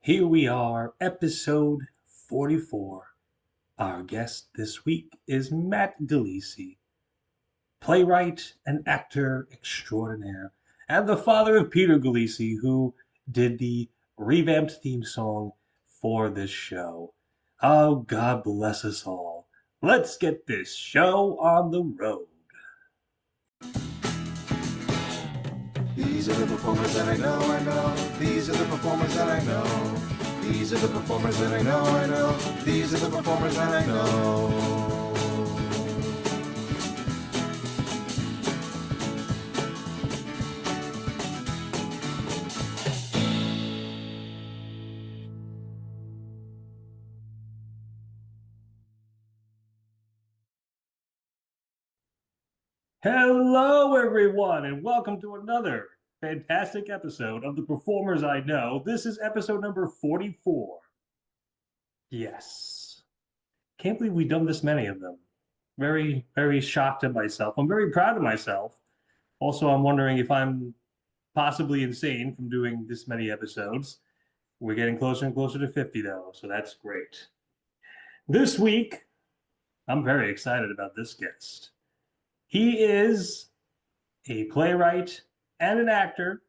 Here we are, episode 44. Our guest this week is Matt Gilleece, playwright and actor extraordinaire, and the father of Peter Gilleece, who did the revamped theme song for this show. Oh, God bless us all. Let's get this show on the road. These are the performers that I know. These are the performers that I know. These are the performers that I know. These are the performers that I know. Hello, everyone, and welcome to another fantastic episode of The Performers I Know. This is episode number 44. Yes. Can't believe we've done this many of them. Very, very shocked at myself. I'm very proud of myself. Also, I'm wondering if I'm possibly insane from doing this many episodes. We're getting closer and closer to 50, though, so that's great. This week, I'm very excited about this guest. He is a playwright and an actor,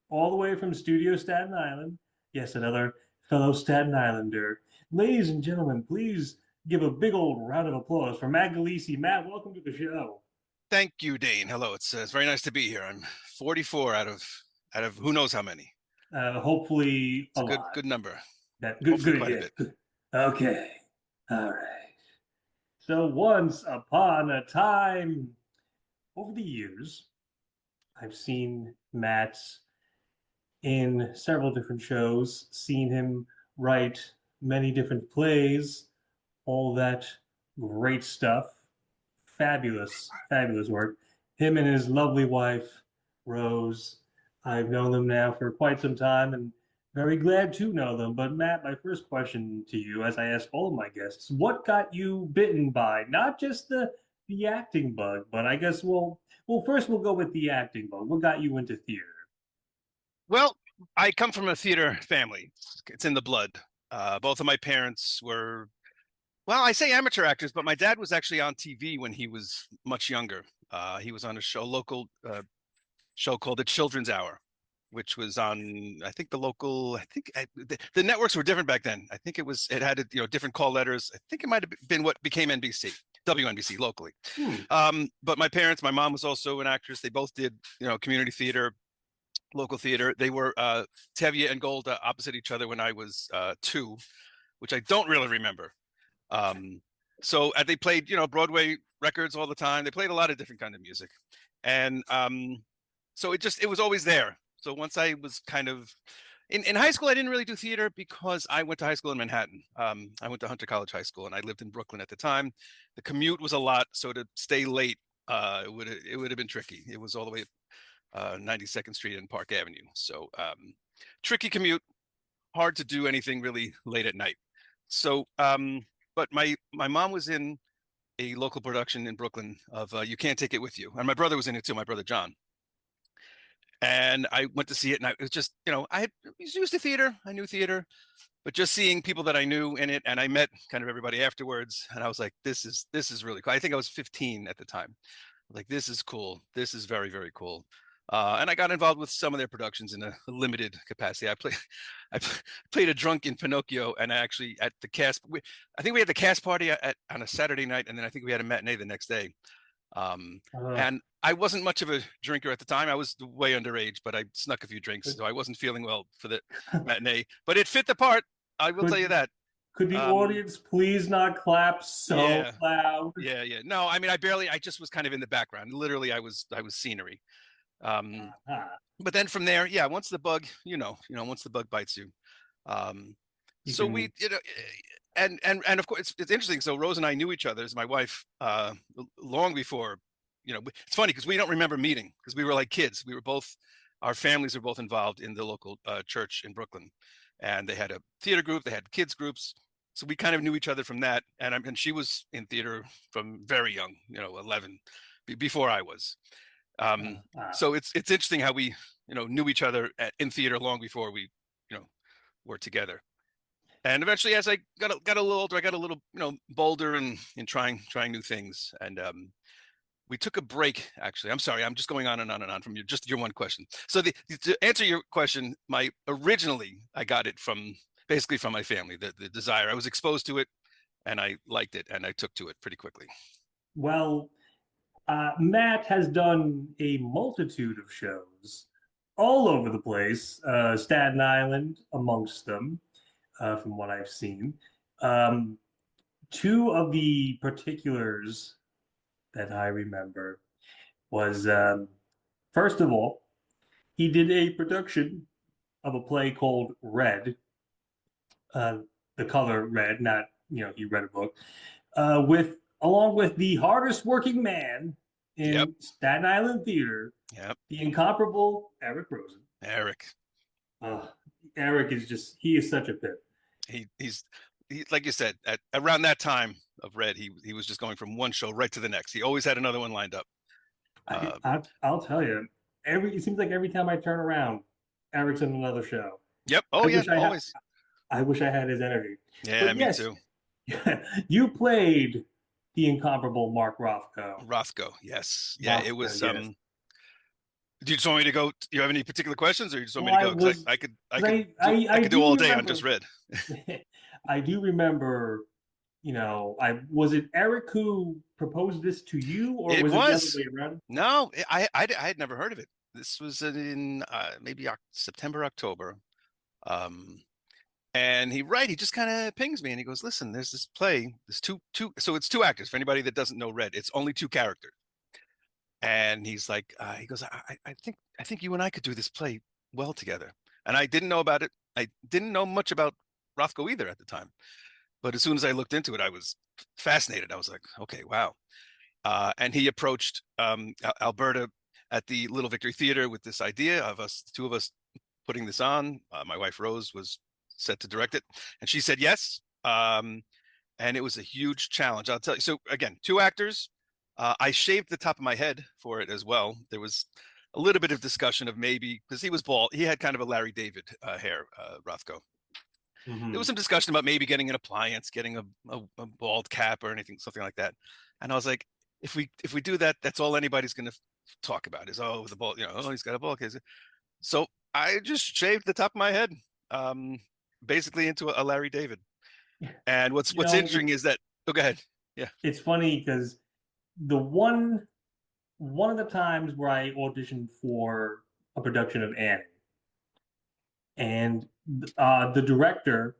all the way from Studio Staten Island. Yes, another fellow Staten Islander. Ladies and gentlemen, please give a big old round of applause for Matt Gilleece. Matt, welcome to the show. Thank you, Dane. Hello. It's very nice to be here. I'm 44 out of who knows how many. Hopefully It's a a good lot. good number. Good, Hopefully good, quite a yeah. bit. Good. Okay. All right. So once upon a time, over the years, I've seen Matt in several different shows, seen him write many different plays, all that great stuff. Fabulous, fabulous work. Him and his lovely wife, Rose. I've known them now for quite some time and very glad to know them. But Matt, my first question to you, as I ask all of my guests, what got you bitten by not just the acting bug, but I guess well first we'll go with the acting bug. What got you into theater? Well, I come from a theater family. It's in the blood. Both of my parents were, well, I say amateur actors, but my dad was actually on TV when he was much younger. He was on a local show called The Children's Hour, which was on, I think the networks were different back then. I think it had different call letters. I think it might have been what became NBC, WNBC locally. But my mom was also an actress. They both did community theater, local theater. They were Tevye and Golda opposite each other when I was 2, which I don't really remember. So they played Broadway records all the time. They played a lot of different kind of music, and so it was always there. So once I was kind of in high school, I didn't really do theater because I went to high school in Manhattan. I went to Hunter College High School, and I lived in Brooklyn at the time. The commute was a lot, so to stay late, it would have been tricky. It was all the way 92nd Street and Park Avenue, so tricky commute, hard to do anything really late at night. So, but my mom was in a local production in Brooklyn of You Can't Take It With You, and my brother was in it too. My brother John. And I went to see it, and it was just, I was used to theater. I knew theater, but just seeing people that I knew in it, and I met kind of everybody afterwards, and I was like, this is really cool. I think I was 15 at the time. Like, this is cool. This is very, very cool. And I got involved with some of their productions in a limited capacity. I played a drunk in Pinocchio, and I actually at the cast. I think we had the cast party on a Saturday night, and then I think we had a matinee the next day. And I wasn't much of a drinker at the time. I was way underage, but I snuck a few drinks, so I wasn't feeling well for the matinee. But it fit the part. I will tell you that. Could the audience please not clap so loud? Yeah. No, I mean, I just was kind of in the background. Literally, I was scenery. But then from there, once the bug, once the bug bites you. So we, and of course it's interesting. So Rose and I knew each other as my wife long before, it's funny because we don't remember meeting because we were like kids. Our families were both involved in the local church in Brooklyn, and they had a theater group, they had kids groups. So we kind of knew each other from that. And she was in theater from very young, 11, before I was. So it's interesting how we, knew each other in theater long before we, were together. And eventually, as I got a little older, I got a little bolder in trying new things. And we took a break. Actually, I'm sorry, I'm just going on and on and on from your one question. So to answer your question, originally I got it from basically from my family. The desire, I was exposed to it, and I liked it, and I took to it pretty quickly. Well, Matt has done a multitude of shows all over the place, Staten Island amongst them, from what I've seen. Um, Two of the particulars that I remember was first of all, he did a production of a play called Red, uh, the color red, not, he read a book, with along with the hardest working man Yep. in Staten Island theater, Yep. the incomparable Eric Rosen. Eric. Uh, Eric is just, he is such a pip. He's like you said, at around that time of Red, he was just going from one show right to the next. He always had another one lined up. I'll tell you, it seems like every time I turn around, Eric's in another show. Yep. Oh yeah, always. I wish I had his energy. Yeah, but me yes, too. you played the incomparable Mark Rothko. Rothko, yes. Yeah, it was. Yes. Do you just want me to go? Do you have any particular questions, or you just want me to go? Because I could do all day on just Red. I do remember. Was it Eric who proposed this to you, or was it the other way around? No, I had never heard of it. This was in maybe September, October. And he just kind of pings me and he goes, listen, there's this play, there's two, so it's two actors. For anybody that doesn't know Red, it's only two characters. And he's like, he goes, I think you and I could do this play well together. And I didn't know about it. I didn't know much about Rothko either at the time. But as soon as I looked into it, I was fascinated. I was like, okay, wow. And he approached Alberta at the Little Victory Theater with this idea of two of us putting this on. My wife Rose was set to direct it, and she said yes. And it was a huge challenge, I'll tell you. So again, two actors. I shaved the top of my head for it as well. There was a little bit of discussion of maybe, because he was bald, he had kind of a Larry David hair, Rothko. Mm-hmm. There was some discussion about maybe getting an appliance, getting a bald cap or anything, something like that. And I was like, if we do that, that's all anybody's going to talk about is, the bald, he's got a bald case. So I just shaved the top of my head, basically into a Larry David. And what's interesting is that, go ahead. Yeah. It's funny because the one of the times where I auditioned for a production of Annie, and the director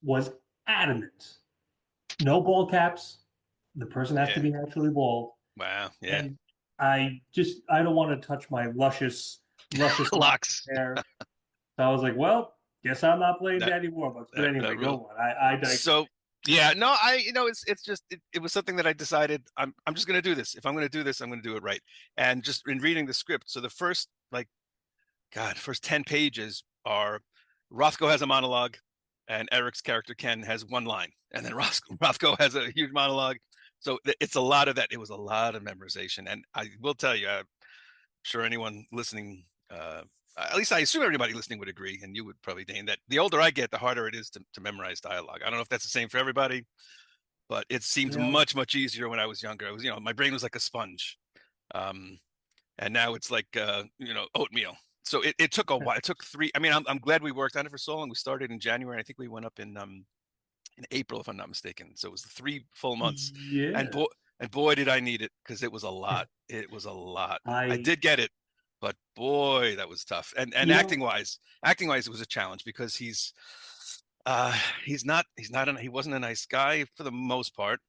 was adamant, no bald caps. The person has to be naturally bald. Wow. Yeah. And I don't want to touch my luscious locks hair. So I was like, well, guess I'm not playing Daddy Warbucks. But anyway, go on. I so yeah, no, it's just it was something that I decided I'm just gonna do this. If I'm gonna do this, I'm gonna do it right. And just in reading the script, so the first first 10 pages are Rothko has a monologue and Eric's character Ken has one line, and then Rothko has a huge monologue. So it's a lot of that. It was a lot of memorization, and I will tell you, I'm sure anyone listening, at least I assume everybody listening would agree, and you would probably, Dane, that the older I get, the harder it is to memorize dialogue. I don't know if that's the same for everybody, but it seemed much, much easier when I was younger. I was, my brain was like a sponge. And now it's like, oatmeal. So it took a while. It took I'm glad we worked on it for so long. We started in January. I think we went up in April, if I'm not mistaken. So it was 3 full months. Yeah. And boy, did I need it, because it was a lot. It was a lot. I did get it, but boy, that was tough. And acting wise, it was a challenge, because he wasn't a nice guy for the most part.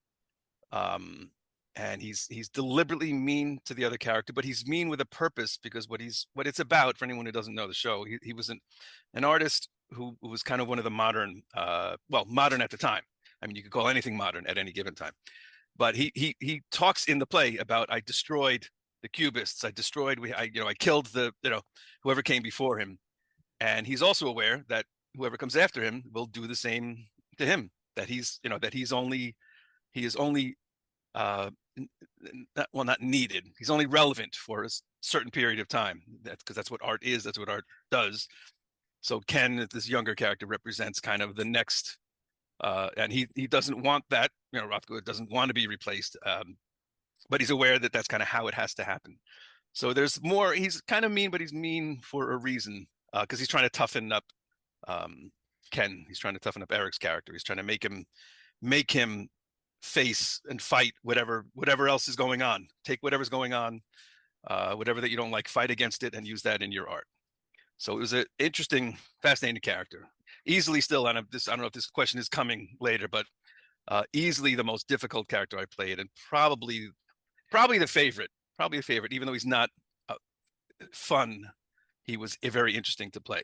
And he's deliberately mean to the other character, but he's mean with a purpose, because what it's about, for anyone who doesn't know the show, he was an artist who was kind of one of the modern, modern at the time. I mean, you could call anything modern at any given time. But he talks in the play about, I destroyed the Cubists, I killed whoever came before him, and he's also aware that whoever comes after him will do the same to him. That he is only not needed. He's only relevant for a certain period of time. That's because that's what art is. That's what art does. So Ken, this younger character, represents kind of the next, and he doesn't want that. Rothko doesn't want to be replaced, but he's aware that that's kind of how it has to happen. So there's more. He's kind of mean, but he's mean for a reason, because he's trying to toughen up Ken. He's trying to toughen up Eric's character. He's trying to make him face and fight whatever else is going on. Take whatever's going on, whatever that you don't like, fight against it, and use that in your art. So it was an interesting, fascinating character. Easily still, and I don't know if this question is coming later, but easily the most difficult character I played, and probably the favorite. Probably a favorite, even though he's not fun. He was very interesting to play.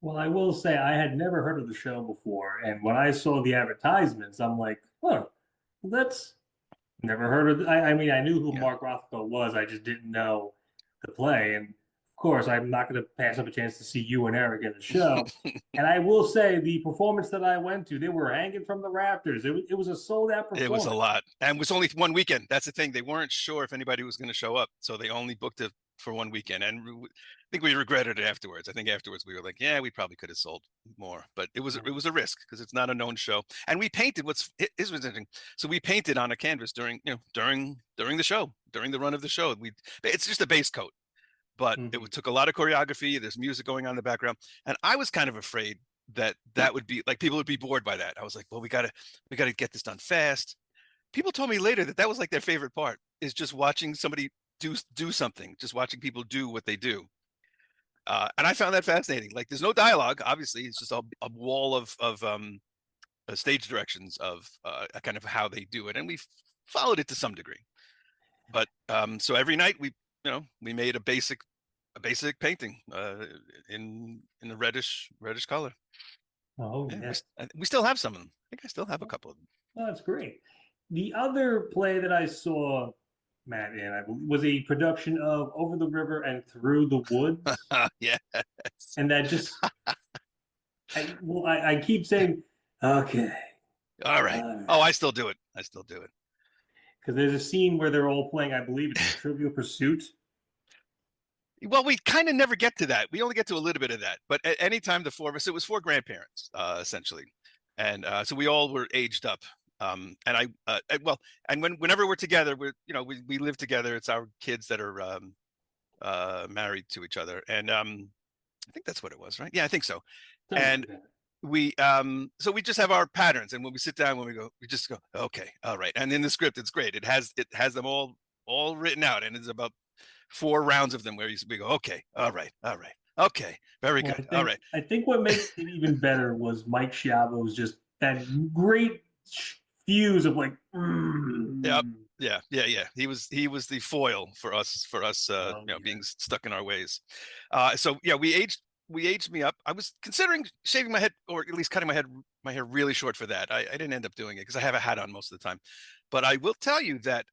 Well, I will say I had never heard of the show before, and when I saw the advertisements, I'm like, huh, that's never heard of. I mean, I knew who Yeah. Mark Rothko was. I just didn't know the play, and of course, I'm not going to pass up a chance to see you and Eric in the show. And I will say, the performance that I went to, they were hanging from the rafters. It was a sold out It was a performance. lot, and it was only one weekend. That's the thing; they weren't sure if anybody was going to show up, so they only booked it for one weekend. And I think we regretted it afterwards. I think afterwards we were like, "Yeah, we probably could have sold more," but it was a risk because it's not a known show. And we painted. What's is interesting. So we painted on a canvas during the show, during the run of the show. It's just a base coat, but it Mhm. took a lot of choreography. There's music going on in the background, and I was kind of afraid that would be like people would be bored by that. I was like, well, we gotta get this done fast. People told me later that was like their favorite part, is just watching somebody do something, just watching people do what they do. And I found that fascinating. Like, there's no dialogue, obviously. It's just a wall of stage directions of kind of how they do it, and we followed it to some degree. But so every night we made a basic painting in the reddish color. Oh, Yeah, yeah. we still have some of them. I think I still have a couple of them. Oh, that's great. The other play that I saw Matt in, I believe, was a production of Over the River and Through the Woods. Yeah. And that just, I keep saying, okay, All right. Oh, I still do it. I still do it. because there's a scene where they're all playing, I believe it's Trivial Pursuit. Well, we kind of never get to that. We only get to a little bit of that. But at any time, the four of us, it was four grandparents, essentially, and so we all were aged up. And well, and whenever we're together, we live together. It's our kids that are married to each other, and I think that's what it was, right? Yeah, I think so. Something And like that. so we just have our patterns, and when we sit down, we just go, okay, all right. And in the script, it's great. It has them all written out, and it's about 4 rounds of them where we go, okay, all right, okay, very Well, good, all right. I think what makes it even better was Mike Schiavo's just that great fuse of like, Yep. Yeah. He was the foil for us, oh, yeah. being stuck in our ways. So yeah, we aged me up. I was considering shaving my head, or at least cutting my hair really short for that. I didn't end up doing it because I have a hat on most of the time. But I will tell you that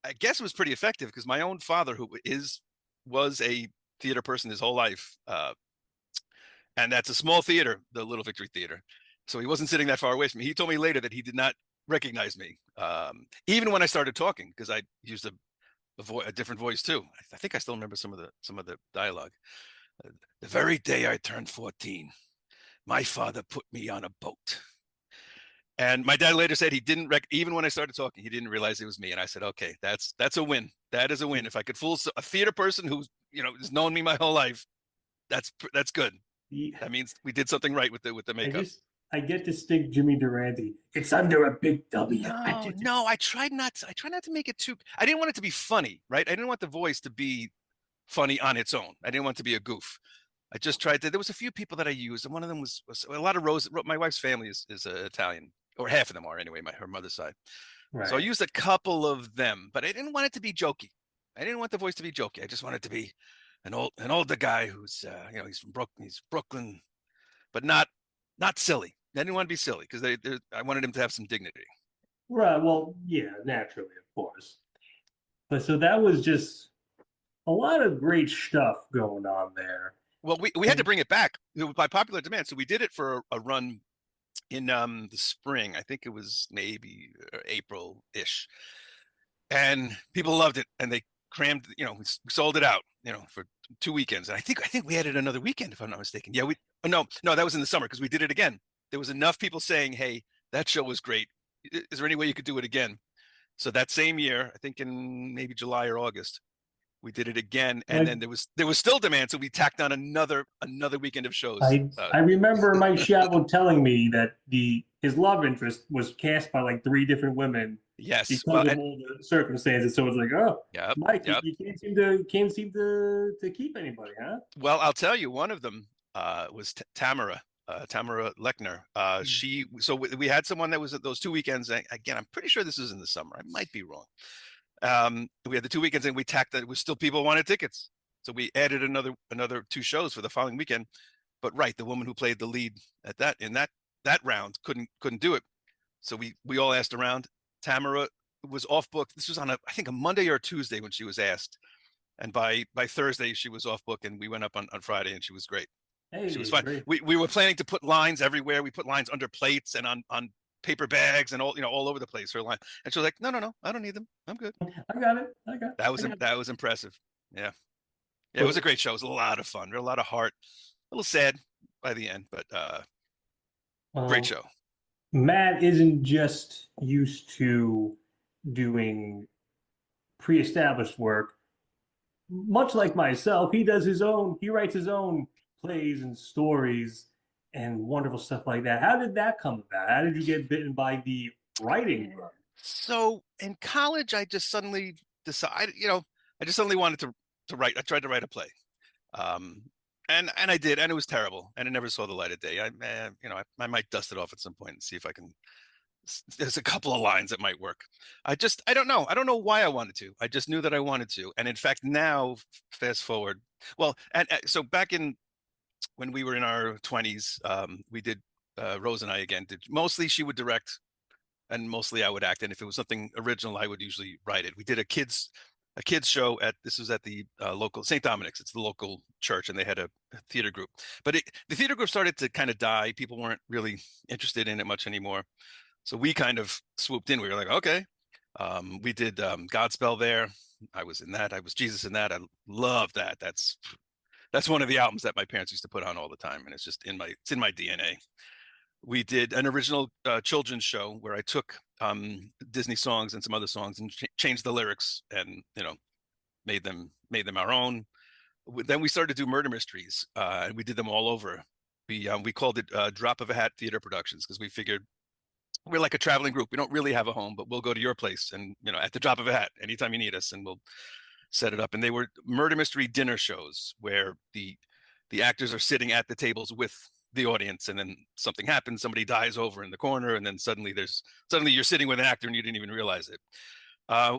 I guess it was pretty effective, because my own father, who was a theater person his whole life, and that's a small theater, the Little Victory Theater. So he wasn't sitting that far away from me. He told me later that he did not recognize me, even when I started talking, because I used a different voice too. I think I still remember some of the dialogue. The very day I turned 14, my father put me on a boat. And my dad later said he didn't even when I started talking, he didn't realize it was me. And I said, okay, that's a win. That is a win. If I could fool a theater person who's has known me my whole life, that's good. That means we did something right with the makeup. I get to stick Jimmy Durante. It's under a big W. No, I tried not to make it too. I didn't want it to be funny, right? I didn't want the voice to be funny on its own. I didn't want it to be a goof. I just tried to. There was a few people that I used, and one of them was a lot of Rose. My wife's family is Italian, or half of them are anyway. Her mother's side. Right. So I used a couple of them, but I didn't want it to be jokey. I didn't want the voice to be jokey. I just wanted it to be an older guy who's he's from Brooklyn. He's Brooklyn, but not silly. I didn't want to be silly because I wanted him to have some dignity. Right. Well, yeah, naturally, of course. But so that was just a lot of great stuff going on there. Well, we had to bring it back by popular demand. So we did it for a run in the spring. I think it was maybe April-ish. And people loved it, and they crammed, we sold it out, for 2 weekends. And I think we added another weekend, if I'm not mistaken. Yeah, Oh, no, that was in the summer because we did it again. There was enough people saying, "Hey, that show was great. Is there any way you could do it again?" So that same year, I think in maybe July or August, we did it again, and Like then there was still demand, so we tacked on another weekend of shows. I remember Mike Schiavone telling me that the his love interest was cast by like three different women Yes, because well, of all the circumstances. So it's like, oh, yep, Mike, yep. you can't seem to keep anybody, huh? Well, I'll tell you, one of them was Tamara. Tamara Lechner. Mm. We had someone that was at those 2 weekends. Again, I'm pretty sure this was in the summer. I might be wrong. We had the 2 weekends, and we tacked that. It was still people wanted tickets, so we added another two shows for the following weekend. But right, the woman who played the lead at that round couldn't do it. So we all asked around. Tamara was off book. This was on I think a Monday or a Tuesday when she was asked, and by Thursday she was off book, and we went up on Friday, and she was great. She was Hey, fine. great. We were planning to put lines everywhere. We put lines under plates and on paper bags and all over the place. Her line, and she was like, "No, no, no, I don't need them. I'm good." I got it. I got it. That was impressive. Yeah, yeah, it was a But great show. It was a lot of fun. A lot of heart. A little sad by the end, but great well, show. Matt isn't just used to doing pre-established work. Much like myself, he writes his own plays and stories and wonderful stuff like that. How did that come about? How did you get bitten by the writing bug? So in college, I just suddenly decided, I just suddenly wanted to write. I tried to write a play, um, and I did, and it was terrible, and it never saw the light of day. I might dust it off at some point and see if I can. There's a couple of lines that might work. I don't know. I don't know why I wanted to. I just knew that I wanted to, and in fact, now fast forward. Well, and so back in when we were in our 20s, we did. Rose and I again did mostly she would direct and mostly I would act. And if it was something original, I would usually write it. We did a kids show at this was at the local St. Dominic's. It's the local church, and they had a theater group. But the theater group started to kind of die. People weren't really interested in it much anymore. So we kind of swooped in. We were like, okay. We did Godspell there. I was in that. I was Jesus in that. I love that. That's one of the albums that my parents used to put on all the time, and it's in my DNA. We did an original children's show where I took Disney songs and some other songs and changed the lyrics and made them our own. Then we started to do murder mysteries, and we did them all over. We called it Drop of a Hat Theater Productions because we figured we're like a traveling group. We don't really have a home, but we'll go to your place and at the drop of a hat anytime you need us, and we'll set it up. And they were murder mystery dinner shows where the actors are sitting at the tables with the audience, and then something happens, somebody dies over in the corner, and then suddenly you're sitting with an actor and you didn't even realize it.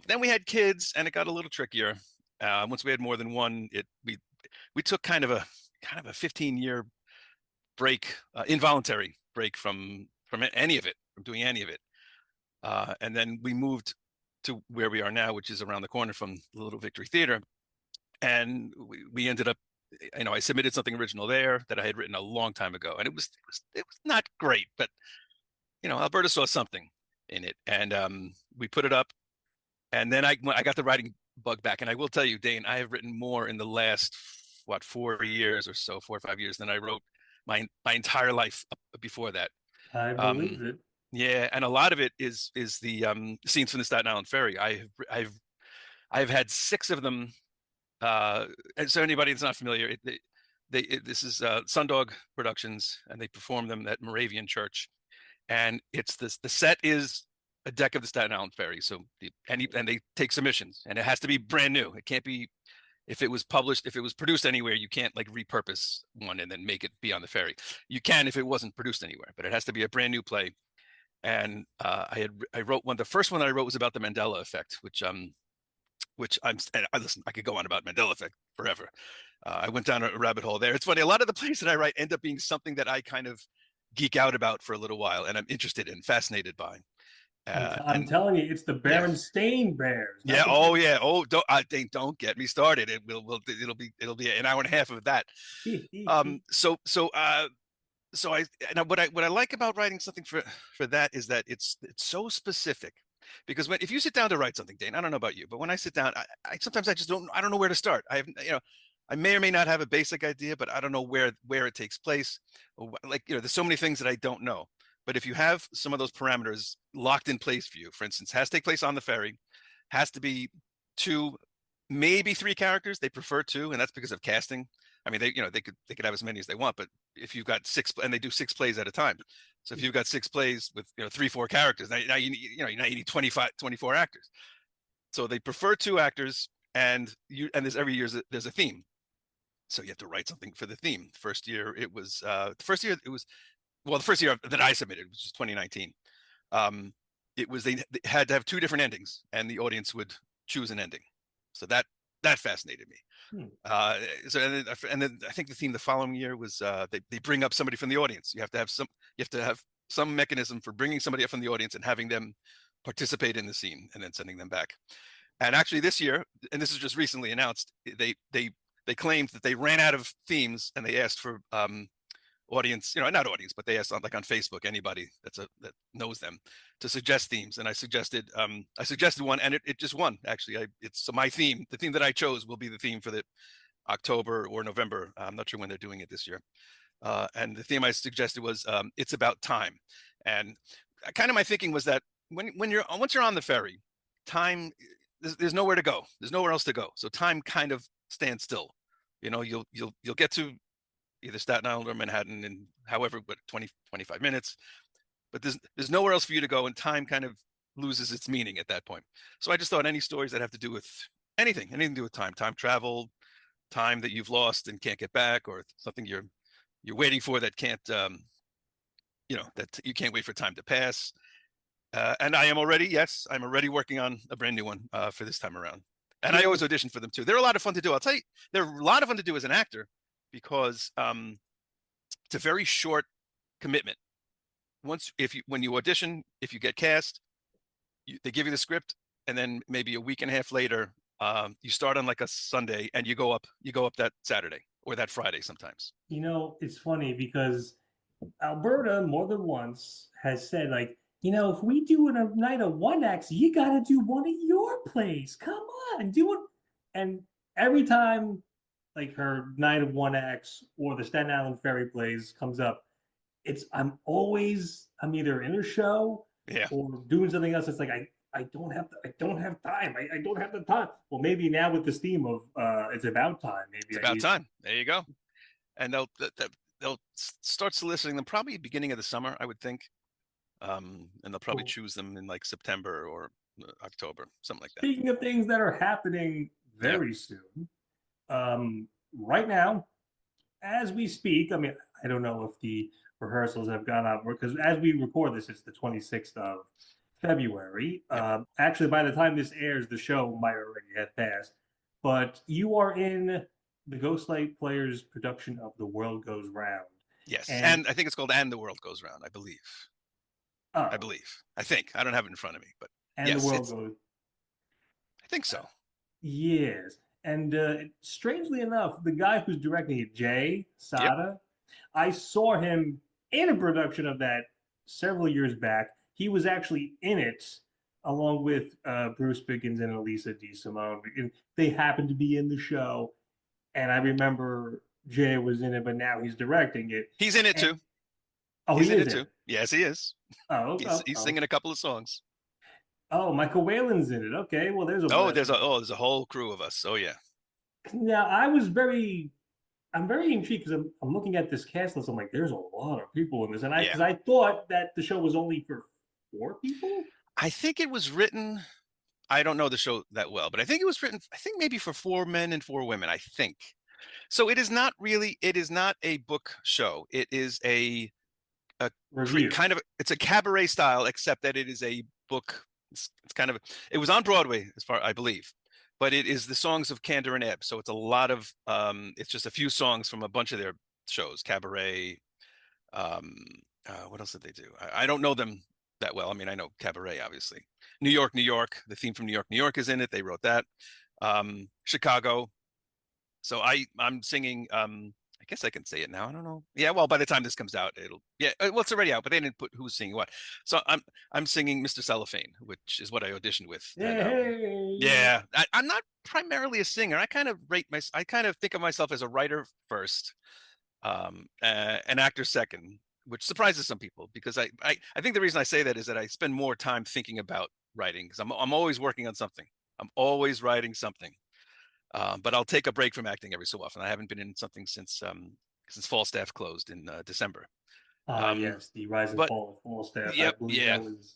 Then we had kids, and it got a little trickier. Once we had more than one, we took kind of a 15-year break, involuntary break from any of it, from doing any of it, and then we moved to where we are now, which is around the corner from the Little Victory Theater, and we ended up I submitted something original there that I had written a long time ago, and it was not great, but Alberta saw something in it, and we put it up, and then I got the writing bug back, and I will tell you, Dane, I have written more in the last 4 years or so, 4 or 5 years than I wrote my entire life before that. I believe Um, it. yeah, and a lot of it is the scenes from the Staten Island Ferry. I've had six of them. And so anybody that's not familiar, this is Sundog Productions, and they perform them at Moravian Church, and it's the set is a deck of the Staten Island Ferry. So and they take submissions, and it has to be brand new. It can't be if it was produced anywhere, you can't like repurpose one and then make it be on the ferry. You can if it wasn't produced anywhere, but it has to be a brand new play. And I wrote one. The first one that I wrote was about the Mandela effect, which listen, I could go on about Mandela effect forever. I went down a rabbit hole there. It's funny. A lot of the plays that I write end up being something that I kind of geek out about for a little while, and I'm interested in, fascinated by. I'm And telling you, it's the yeah, Berenstain Bears, yeah. not the Oh Bears. yeah. Oh, don't get me started. It'll be an hour and a half of that. Um. So so uh. So what I like about writing something for that is that it's so specific, because if you sit down to write something, Dane, I don't know about you, but when I sit down, I sometimes I just don't know where to start. I have I may or may not have a basic idea, but I don't know where it takes place. Like, there's so many things that I don't know. But if you have some of those parameters locked in place for you, for instance, has to take place on the ferry, has to be two, maybe three characters. They prefer two, and that's because of casting. I mean, they could have as many as they want, but if you've got six, and they do six plays at a time. So if you've got six plays with 3-4 characters, now you need 24 actors. So they prefer two actors, and there's every year there's a theme. So you have to write something for the theme. The first year it was the first year that I submitted, which was 2019. They had to have two different endings, and the audience would choose an ending. So that fascinated me. And then I think the theme the following year was they bring up somebody from the audience. You have to have some mechanism for bringing somebody up from the audience and having them participate in the scene, and then sending them back. And actually this year, and this is just recently announced, they claimed that they ran out of themes, and they asked for audience, not audience, but they asked on Facebook, anybody that knows them, to suggest themes. And I suggested one, and it just won. Actually, so my theme, the theme that I chose, will be the theme for the October or November. I'm not sure when they're doing it this year. And the theme I suggested was "It's About Time." And kind of my thinking was that once you're on the ferry, time, there's nowhere to go. There's nowhere else to go. So time kind of stands still. You'll get to either Staten Island or Manhattan in 25 minutes, but there's nowhere else for you to go, and time kind of loses its meaning at that point. So I just thought any stories that have to do with anything to do with time travel, time that you've lost and can't get back, or something you're waiting for that can't, that you can't wait for time to pass. And I'm already working on a brand new one for this time around. And I always audition for them too. They're a lot of fun to do. I'll tell you, they're a lot of fun to do as an actor, because it's a very short commitment. When you audition, if you get cast, they give you the script, and then maybe a week and a half later, you start on like a Sunday, and you go up that Saturday or that Friday sometimes. It's funny because Alberta more than once has said, like, if we do a night of one acts, you got to do one of your plays. Come on, do it. And every time, like, her night of one acts or the Staten Island Ferry plays comes up, I'm either in a show or doing something else. It's like I don't have time. I don't have the time. Well, maybe now with this theme of it's about time. Maybe it's about time. There you go. And they'll start soliciting them probably beginning of the summer, I would think. And they'll probably choose them in like September or October, something like that. Speaking of things that are happening very soon, right now, as we speak, I mean, I don't know if the rehearsals have gone up, because as we record this, it's the 26th of February. Actually, by the time this airs, the show might already have passed. But you are in the Ghostlight Players production of The World Goes Round. Yes, and I think it's called And the World Goes Round, I believe. I think. I don't have it in front of me, but yes, the world goes. I think so. Yes. And strangely enough, the guy who's directing it, Jay Sada, I saw him in a production of that several years back. He was actually in it along with Bruce Biggins and Elisa DeSimone. They happened to be in the show. And I remember Jay was in it, but now he's directing it. He's in it too. Oh, he's in it too? Yes, he is. He's singing a couple of songs. Oh, Michael Whalen's in it. Okay, well, there's a whole crew of us. Oh yeah. Now I'm very intrigued because I'm looking at this cast list. I'm like, there's a lot of people in this, and I thought that the show was only for 4 people. I think it was written. I don't know the show that well, but I think it was written. I think maybe for 4 men and 4 women. I think. So it is not really. It is not a book show. It is a kind of. It's a cabaret style, except that it is a book. It's kind of. It was on Broadway, as far I believe, but it is the songs of Kander and Ebb. So it's a lot of. It's just a few songs from a bunch of their shows. Cabaret. What else did they do? I don't know them that well. I mean, I know Cabaret, obviously. New York, New York. The theme from New York, New York is in it. They wrote that. Chicago. So I'm singing I guess I can say it now. I don't know. Yeah, well, by the time this comes out, well, it's already out, but they didn't put who's singing what. So I'm singing Mr. Cellophane, which is what I auditioned with. And Hey. yeah, I'm not primarily a singer. I kind of think of myself as a writer first, an actor second, which surprises some people because I think the reason I say that is that I spend more time thinking about writing because I'm always working on something. I'm always writing something. But I'll take a break from acting every so often. I haven't been in something since Falstaff closed in December. Um, Yes, the Rise and but Fall of Falstaff. I yep, believe yeah, that was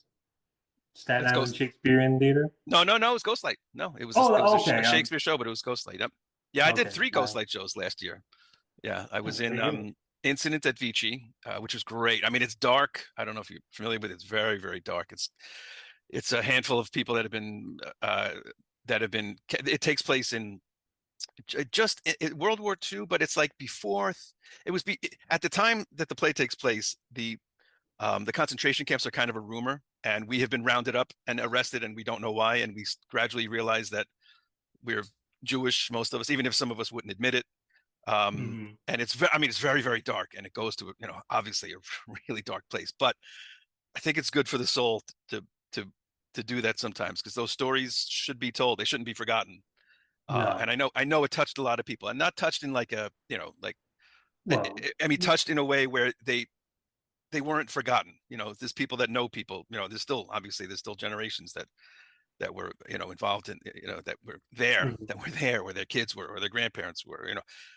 Staten it's Island Ghost. Shakespearean Theater. No, it was Ghostlight. No, Oh, it was a okay. Shakespeare show, but it was Ghostlight. Yep. Yeah, I did Okay. 3 Ghostlight shows last year. Yeah, I was in Very good. Incident at Vici, which was great. I mean, it's dark. I don't know if you're familiar with it. It's very, very dark. It's a handful of people that have been. It takes place in just World War II, but it's like before it was at the time that the play takes place, the concentration camps are kind of a rumor, and we have been rounded up and arrested, and we don't know why, and we gradually realize that we're Jewish, most of us, even if some of us wouldn't admit it. Hmm. And I mean, it's very, very dark, and it goes to, obviously a really dark place. But I think it's good for the soul to to do that sometimes because those stories should be told. They shouldn't be forgotten. And No. I know it touched a lot of people, and not touched in like a, like Well, I mean, touched in a way where they weren't forgotten. There's people that know people. There's still generations that were involved in that were there where their kids were or their grandparents were.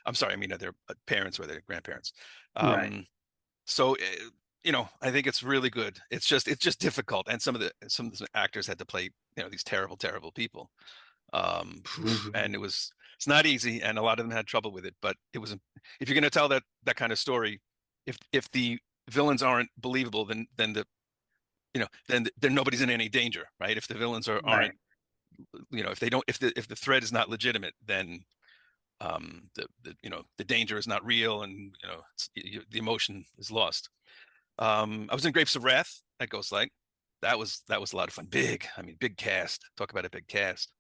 I'm sorry, I mean their parents or their grandparents. right. Um so I think it's really good. It's just difficult, and some of the actors had to play these terrible people. Hmm. And it's not easy, and a lot of them had trouble with it, but it was, if you're going to tell that kind of story, if the villains aren't believable, then nobody's in any danger, right? If the villains aren't, Right. if they don't, if the threat is not legitimate, then the danger is not real, and the emotion is lost. I was in Grapes of Wrath at Ghostlight. That was a lot of fun. Big cast. Talk about a big cast.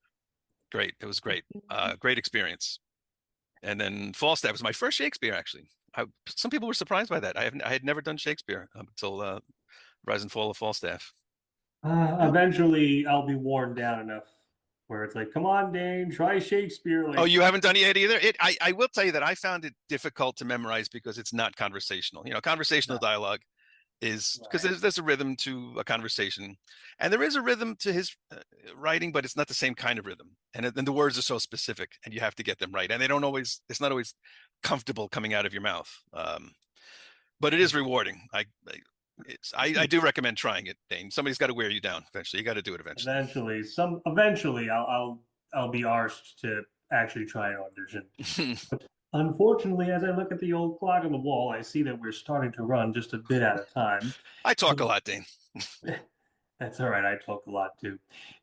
Great. It was great. Great experience. And then Falstaff was my first Shakespeare, actually. Some people were surprised by that. I had never done Shakespeare until Rise and Fall of Falstaff. Yep. Eventually, I'll be worn down enough where it's like, come on, Dane, try Shakespeare. Oh, Like, you haven't done it yet either? I will tell you that I found it difficult to memorize because it's not conversational. Conversational no, dialogue is because right. there's a rhythm to a conversation, and there is a rhythm to his writing, but it's not the same kind of rhythm, and the words are so specific, and you have to get them right, and it's not always comfortable coming out of your mouth. But it is rewarding. I do recommend trying it, Dane. Somebody's got to wear you down eventually. You got to do it eventually. Eventually, I'll be arsed to actually try an audition. Unfortunately, as I look at the old clock on the wall, I see that we're starting to run just a bit out of time. I talk a So lot, Dane. that's all right. I talk a lot too.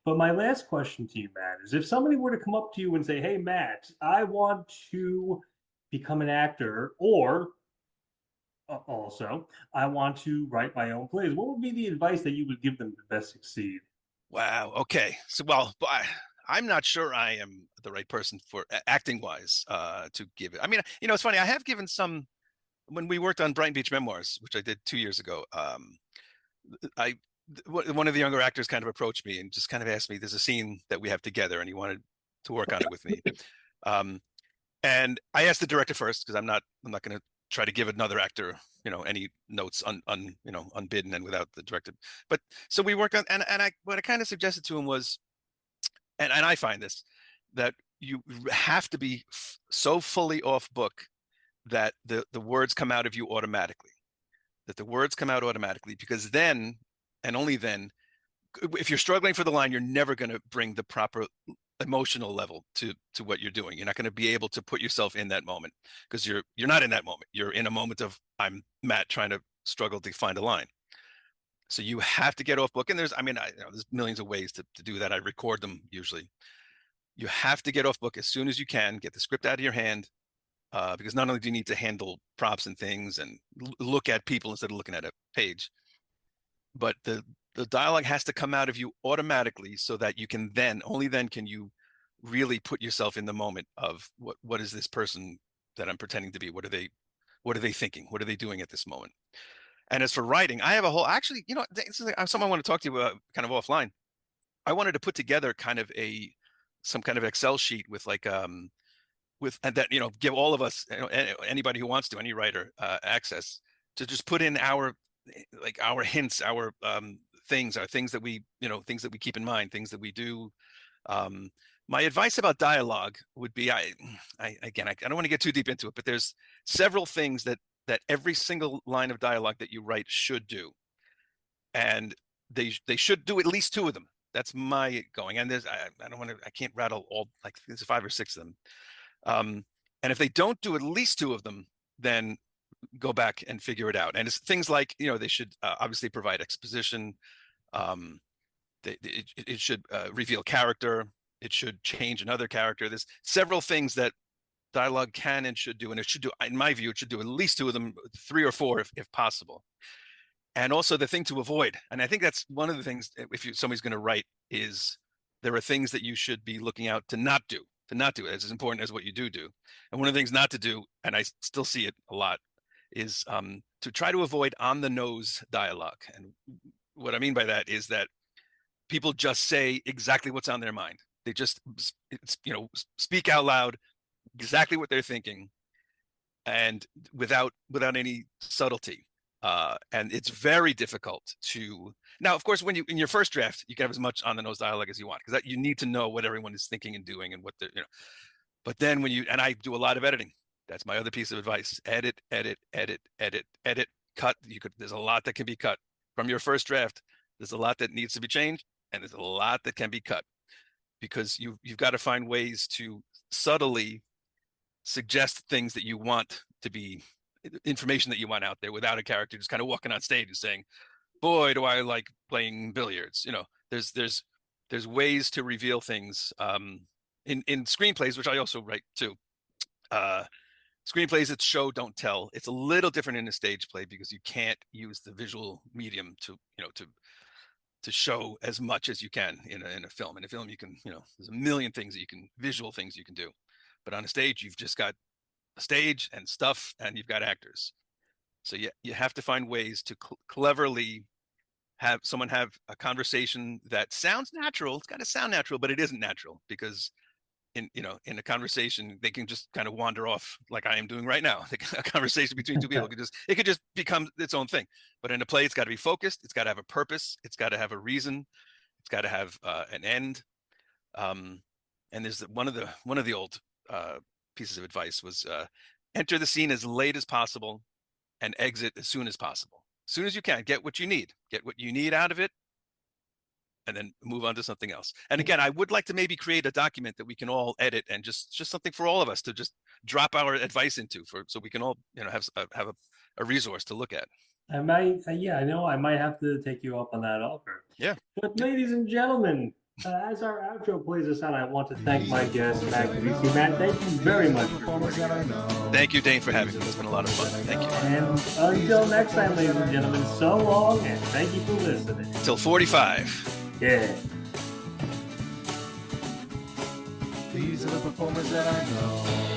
But my last question to you, Matt, is if somebody were to come up to you and say, "Hey, Matt, I want to become an actor," or also, I want to write my own plays, what would be the advice that you would give them to best succeed? Wow. Okay. So, well, I'm not sure I am the right person for acting wise to give it. I mean, it's funny. I have given some when we worked on Brighton Beach Memoirs, which I did 2 years ago. I One of the younger actors kind of approached me and just kind of asked me, "There's a scene that we have together, and he wanted to work on it with me." Um, and I asked the director first because I'm not going to try to give another actor any notes unbidden and without the director. But so we worked on, and I what I kind of suggested to him was, and I find this, that you have to be so fully off book that the words come out of you automatically, because then, and only then, if you're struggling for the line, you're never going to bring the proper emotional level to what you're doing. You're not going to be able to put yourself in that moment because you're not in that moment. You're in a moment of, I'm Matt trying to struggle to find a line. So you have to get off book. And there's millions of ways to do that. I record them usually. You have to get off book as soon as you can, get the script out of your hand, because not only do you need to handle props and things and look at people instead of looking at a page, but the dialogue has to come out of you automatically so that you can, then only then can you really put yourself in the moment of what is this person, that I'm pretending to be? What are they thinking? What are they doing at this moment? And as for writing, I have a whole, actually, this is something I want to talk to you about kind of offline. I wanted to put together kind of some kind of Excel sheet with like, and that, give all of us, anybody who wants to, any writer, access to just put in our hints, our things that we, things that we keep in mind, things that we do. My advice about dialogue would be, I don't want to get too deep into it, but there's several things that every single line of dialogue that you write should do. And they should do at least 2 of them. That's my going. And I can't rattle all, like there's 5 or 6 of them. And if they don't do at least 2 of them, then go back and figure it out. And it's things like, they should obviously provide exposition. It should reveal character. It should change another character. There's several things that dialogue can and should do, and it should do, in my view, it should do at least 2 of them, 3 or 4 if possible. And also the thing to avoid, and I think that's one of the things, if somebody's going to write, is there are things that you should be looking out to not do as important as what you do. And one of the things not to do, and I still see it a lot, is to try to avoid on the nose dialogue. And what I mean by that is that people just say exactly what's on their mind. They just, speak out loud exactly what they're thinking, and without any subtlety. And it's very difficult to, now, of course, when in your first draft, you can have as much on the nose dialogue as you want, because you need to know what everyone is thinking and doing and what they're, but then and I do a lot of editing. That's my other piece of advice. Edit, cut. There's a lot that can be cut from your first draft. There's a lot that needs to be changed, and there's a lot that can be cut, because you've got to find ways to subtly suggest things that you want to be, information that you want out there, without a character just kind of walking on stage and saying, boy, do I like playing billiards. There's ways to reveal things in screenplays, which I also write too. Screenplays, it's show, don't tell. It's a little different in a stage play, because you can't use the visual medium to show as much as you can in a film. In a film, you can, there's a million things visual things you can do. But on a stage, you've just got a stage and stuff, and you've got actors. So you have to find ways to cleverly have someone have a conversation that sounds natural. It's got to sound natural, but it isn't natural, because in a conversation, they can just kind of wander off like I am doing right now. A conversation between 2 people could just become its own thing. But in a play, it's got to be focused. It's got to have a purpose. It's got to have a reason. It's got to have an end. And there's one of the old pieces of advice was enter the scene as late as possible and exit as soon as possible. As soon as you can, get what you need out of it, and then move on to something else. And again, I would like to maybe create a document that we can all edit, and just something for all of us to just drop our advice into, so we can all have a resource to look at. I might, I know I might have to take you up on that offer. Yeah. But ladies and gentlemen, as our outro plays us out, I want to thank my guest, Matt Gilleece. Matt, thank you very much for joining us. Thank you, Dane, for having me. It's been a lot of fun. Thank you. And until next time, ladies and gentlemen, so long, and thank you for listening. Till 45. Yeah. These are the performers that I know.